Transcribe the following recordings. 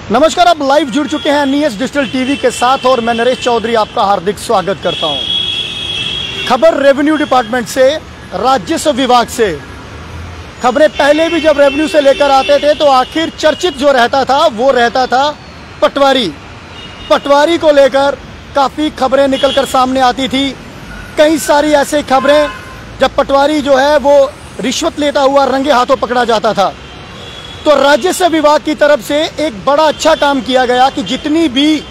नमस्कार, आप लाइव जुड़ चुके हैं NES डिजिटल टीवी के साथ और मैं नरेश चौधरी आपका हार्दिक स्वागत करता हूं। खबर रेवेन्यू डिपार्टमेंट से, राजस्व विभाग से। खबरें पहले भी जब रेवेन्यू से लेकर आते थे तो आखिर चर्चित जो रहता था वो रहता था पटवारी को लेकर काफ़ी खबरें निकलकर सामने आती थी। कई सारी ऐसे खबरें जब पटवारी जो है वो रिश्वत लेता हुआ रंगे हाथों पकड़ा जाता था। तो राजस्व विभाग की तरफ से एक बड़ा अच्छा काम किया गया कि जितनी भी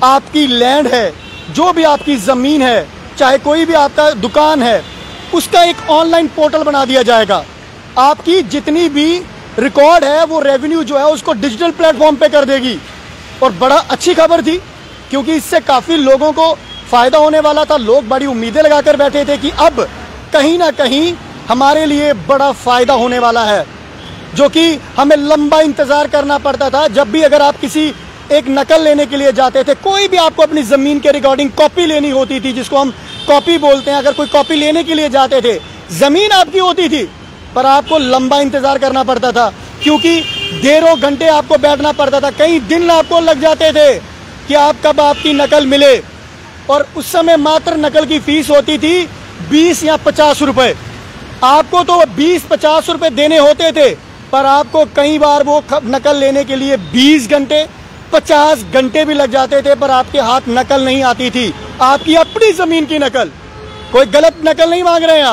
आपकी लैंड है, जो भी आपकी ज़मीन है, चाहे कोई भी आपका दुकान है, उसका एक ऑनलाइन पोर्टल बना दिया जाएगा। आपकी जितनी भी रिकॉर्ड है वो रेवेन्यू जो है उसको डिजिटल प्लेटफॉर्म पे कर देगी। और बड़ा अच्छी खबर थी क्योंकि इससे काफ़ी लोगों को फ़ायदा होने वाला था। लोग बड़ी उम्मीदें लगाकर बैठे थे कि अब कहीं ना कहीं हमारे लिए बड़ा फ़ायदा होने वाला है, जो कि हमें लंबा इंतज़ार करना पड़ता था। जब भी अगर आप किसी एक नकल लेने के लिए जाते थे, कोई भी आपको अपनी ज़मीन के रिकॉर्डिंग कॉपी लेनी होती थी, जिसको हम कॉपी बोलते हैं, अगर कोई कॉपी लेने के लिए जाते थे, ज़मीन आपकी होती थी पर आपको लंबा इंतज़ार करना पड़ता था क्योंकि देरों घंटे आपको बैठना पड़ता था। कई दिन आपको लग जाते थे कि आप कब आपकी नकल मिले। और उस समय मात्र नकल की फ़ीस होती थी 20 या 50 रुपये। आपको तो 20-50 रुपये देने होते थे पर आपको कई बार वो नकल लेने के लिए 20 घंटे 50 घंटे भी लग जाते थे पर आपके हाथ नकल नहीं आती थी। आपकी अपनी ज़मीन की नकल, कोई गलत नकल नहीं मांग रहे हैं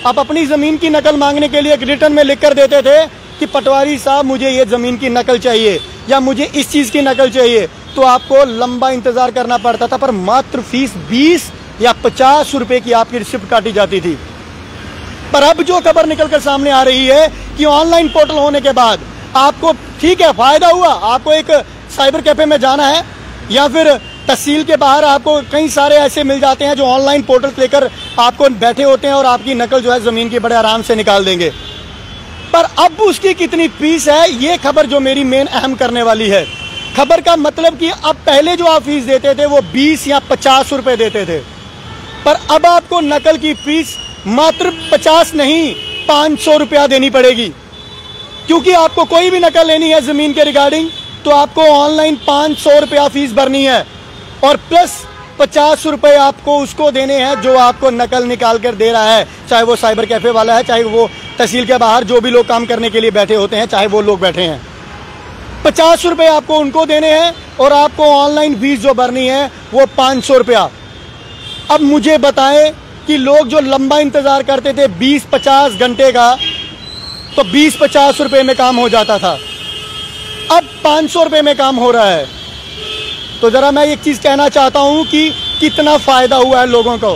आप अपनी ज़मीन की नकल मांगने के लिए एक रिटर्न में लिख कर देते थे कि पटवारी साहब मुझे ये ज़मीन की नकल चाहिए या मुझे इस चीज़ की नकल चाहिए। तो आपको लंबा इंतज़ार करना पड़ता था पर मात्र फीस 20 या 50 रुपये की आपकी रिसिप्ट काटी जाती थी। पर अब जो खबर निकलकर सामने आ रही है कि ऑनलाइन पोर्टल होने के बाद आपको ठीक है फ़ायदा हुआ, आपको एक साइबर कैफ़े में जाना है या फिर तहसील के बाहर आपको कई सारे ऐसे मिल जाते हैं जो ऑनलाइन पोर्टल लेकर आपको बैठे होते हैं और आपकी नकल जो है ज़मीन की बड़े आराम से निकाल देंगे। पर अब उसकी कितनी फीस है, ये खबर जो मेरी मेन अहम करने वाली है। खबर का मतलब कि अब पहले जो आप फीस देते थे वो 20 या 50 रुपये देते थे, पर अब आपको नकल की फीस मात्र 50 नहीं 500 रुपया देनी पड़ेगी। क्योंकि आपको कोई भी नकल लेनी है ज़मीन के रिगार्डिंग तो आपको ऑनलाइन 500 रुपया फीस भरनी है और प्लस 50 रुपये आपको उसको देने हैं जो आपको नकल निकाल कर दे रहा है, चाहे वो साइबर कैफ़े वाला है, चाहे वो तहसील के बाहर जो भी लोग काम करने के लिए बैठे होते हैं, चाहे वो लोग बैठे हैं। 50 रुपये आपको उनको देने हैं और आपको ऑनलाइन फीस जो भरनी है वो 500 रुपया। अब मुझे बताएं कि लोग जो लंबा इंतज़ार करते थे 20-50 घंटे का, तो 20-50 रुपये में काम हो जाता था, अब 500 रुपये में काम हो रहा है। तो ज़रा मैं एक चीज़ कहना चाहता हूँ कि कितना फ़ायदा हुआ है लोगों को।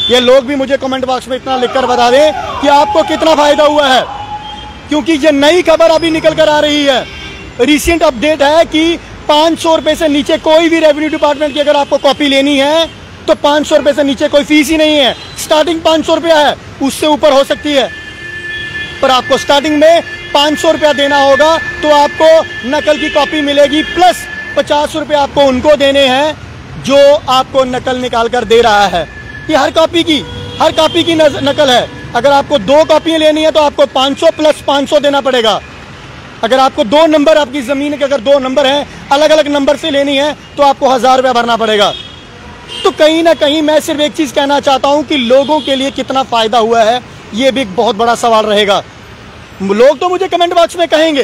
ये लोग भी मुझे कमेंट बॉक्स में इतना लिखकर बता दें कि आपको कितना फ़ायदा हुआ है, क्योंकि ये नई खबर अभी निकल कर आ रही है। रिसेंट अपडेट है कि 500 रुपये से नीचे कोई भी रेवेन्यू डिपार्टमेंट की अगर आपको कॉपी लेनी है तो 500 रुपये से नीचे कोई फीस ही नहीं है। स्टार्टिंग 500 रुपया है, उससे ऊपर हो सकती है पर आपको स्टार्टिंग में 500 रुपया देना होगा तो आपको नकल की कॉपी मिलेगी, प्लस 50 रुपये आपको उनको देने हैं जो आपको नकल निकाल कर दे रहा है। ये हर कॉपी की नकल है। अगर आपको 2 कॉपियाँ लेनी है तो आपको 500 प्लस 500 देना पड़ेगा। अगर आपको 2 नंबर, आपकी ज़मीन के अगर 2 नंबर हैं, अलग अलग नंबर से लेनी है तो आपको 1000 रुपया भरना पड़ेगा। तो कहीं ना कहीं मैं सिर्फ एक चीज़ कहना चाहता हूं कि लोगों के लिए कितना फ़ायदा हुआ है ये भी एक बहुत बड़ा सवाल रहेगा। लोग तो मुझे कमेंट बॉक्स में कहेंगे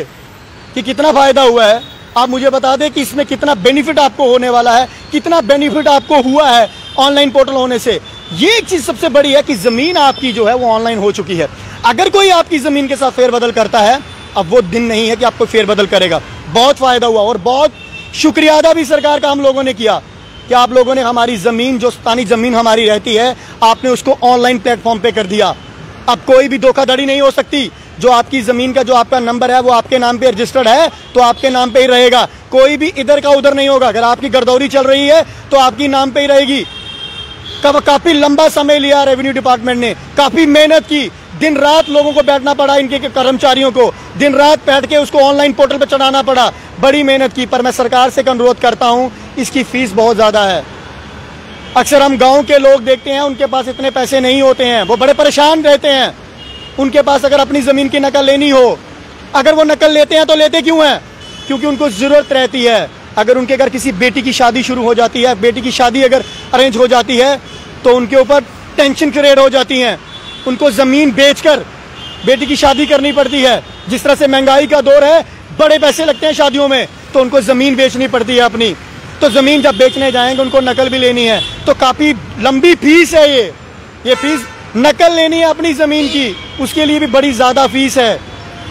कि कितना फ़ायदा हुआ है, आप मुझे बता दें कि इसमें कितना बेनिफिट आपको होने वाला है, कितना बेनिफिट आपको हुआ है ऑनलाइन पोर्टल होने से। ये एक चीज़ सबसे बड़ी है कि ज़मीन आपकी जो है वो ऑनलाइन हो चुकी है। अगर कोई आपकी ज़मीन के साथ फेरबदल करता है, अब वो दिन नहीं है कि आपको फेरबदल करेगा। बहुत फ़ायदा हुआ और बहुत शुक्रिया अदा भी सरकार का हम लोगों ने किया कि आप लोगों ने हमारी ज़मीन, जो स्थानीय ज़मीन हमारी रहती है, आपने उसको ऑनलाइन प्लेटफॉर्म पे कर दिया। अब कोई भी धोखाधड़ी नहीं हो सकती। जो आपकी ज़मीन का जो आपका नंबर है वो आपके नाम पे रजिस्टर्ड है तो आपके नाम पे ही रहेगा, कोई भी इधर का उधर नहीं होगा। अगर आपकी गिरदौरी चल रही है तो आपकी नाम पे ही रहेगी। काफ़ी लंबा समय लिया रेवेन्यू डिपार्टमेंट ने, काफ़ी मेहनत की, दिन रात लोगों को बैठना पड़ा, इनके कर्मचारियों को दिन रात बैठ के उसको ऑनलाइन पोर्टल पर चढ़ाना पड़ा, बड़ी मेहनत की। पर मैं सरकार से अनुरोध करता हूँ, इसकी फ़ीस बहुत ज़्यादा है। अक्सर हम गांव के लोग देखते हैं उनके पास इतने पैसे नहीं होते हैं, वो बड़े परेशान रहते हैं। उनके पास अगर अपनी ज़मीन की नकल लेनी हो, अगर वो नकल लेते हैं तो लेते क्यों हैं? क्योंकि उनको ज़रूरत रहती है। अगर उनके घर किसी बेटी की शादी शुरू हो जाती है, बेटी की शादी अगर अरेंज हो जाती है तो उनके ऊपर टेंशन क्रिएट हो जाती हैं, उनको ज़मीन बेचकर बेटी की शादी करनी पड़ती है। जिस तरह से महंगाई का दौर है, बड़े पैसे लगते हैं शादियों में, तो उनको ज़मीन बेचनी पड़ती है अपनी। तो ज़मीन जब बेचने जाएंगे उनको नकल भी लेनी है, तो काफ़ी लंबी फीस है ये फीस नकल लेनी है अपनी ज़मीन की, उसके लिए भी बड़ी ज़्यादा फीस है।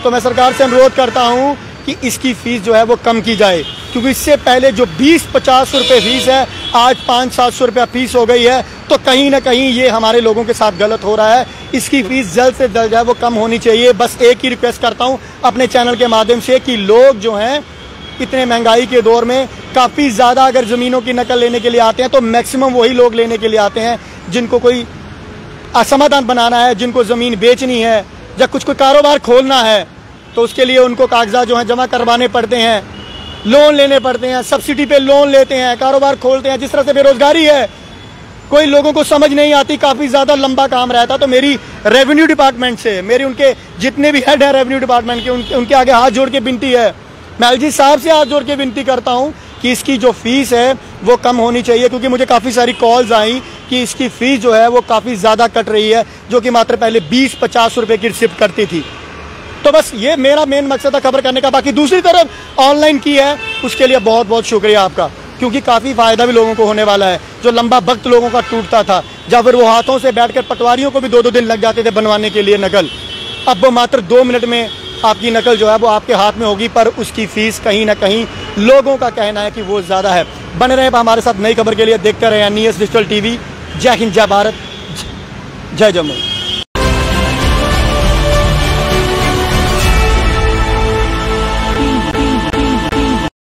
तो मैं सरकार से अनुरोध करता हूँ कि इसकी फ़ीस जो है वो कम की जाए, क्योंकि इससे पहले जो 20-50 रुपये फीस है, आज 500-700 रुपया फीस हो गई है। तो कहीं ना कहीं ये हमारे लोगों के साथ गलत हो रहा है। इसकी फ़ीस जल्द से जल्द है वो कम होनी चाहिए। बस एक ही रिक्वेस्ट करता हूँ अपने चैनल के माध्यम से कि लोग जो हैं इतने महंगाई के दौर में काफ़ी ज़्यादा अगर ज़मीनों की नकल लेने के लिए आते हैं तो मैक्सिमम वही लोग लेने के लिए आते हैं जिनको कोई समाधान बनाना है, जिनको ज़मीन बेचनी है या कुछ कोई कारोबार खोलना है, तो उसके लिए उनको कागजात जो हैं जमा करवाने पड़ते हैं, लोन लेने पड़ते हैं, सब्सिडी पे लोन लेते हैं, कारोबार खोलते हैं। जिस तरह से बेरोजगारी है, कोई लोगों को समझ नहीं आती, काफ़ी ज़्यादा लंबा काम रहता। तो मेरी रेवेन्यू डिपार्टमेंट से, मेरी उनके जितने भी हेड हैं रेवेन्यू डिपार्टमेंट के, उनके आगे हाथ जोड़ के विनती है, मैं एलजी साहब से हाथ जोड़ के विनती करता हूँ कि इसकी जो फीस है वो कम होनी चाहिए, क्योंकि मुझे काफ़ी सारी कॉल्स आई कि इसकी फ़ीस जो है वो काफ़ी ज़्यादा कट रही है, जो कि मात्र पहले 20-50 रुपये की रिसिप्ट करती थी। तो बस ये मेरा मेन मकसद था खबर करने का। बाकी दूसरी तरफ ऑनलाइन की है, उसके लिए बहुत बहुत शुक्रिया आपका, क्योंकि काफ़ी फ़ायदा भी लोगों को होने वाला है। जो लंबा वक्त लोगों का टूटता था, जब फिर वो हाथों से बैठकर, पटवारियों को भी 2-2 दिन लग जाते थे बनवाने के लिए नकल, अब वो मात्र 2 मिनट में आपकी नकल जो है वो आपके हाथ में होगी। पर उसकी फ़ीस कहीं ना कहीं लोगों का कहना है कि वो ज़्यादा है। बने रहे हमारे साथ नई खबर के लिए, देखते रहे NES डिजिटल TV। जय हिंद, जय भारत, जय जम्मू।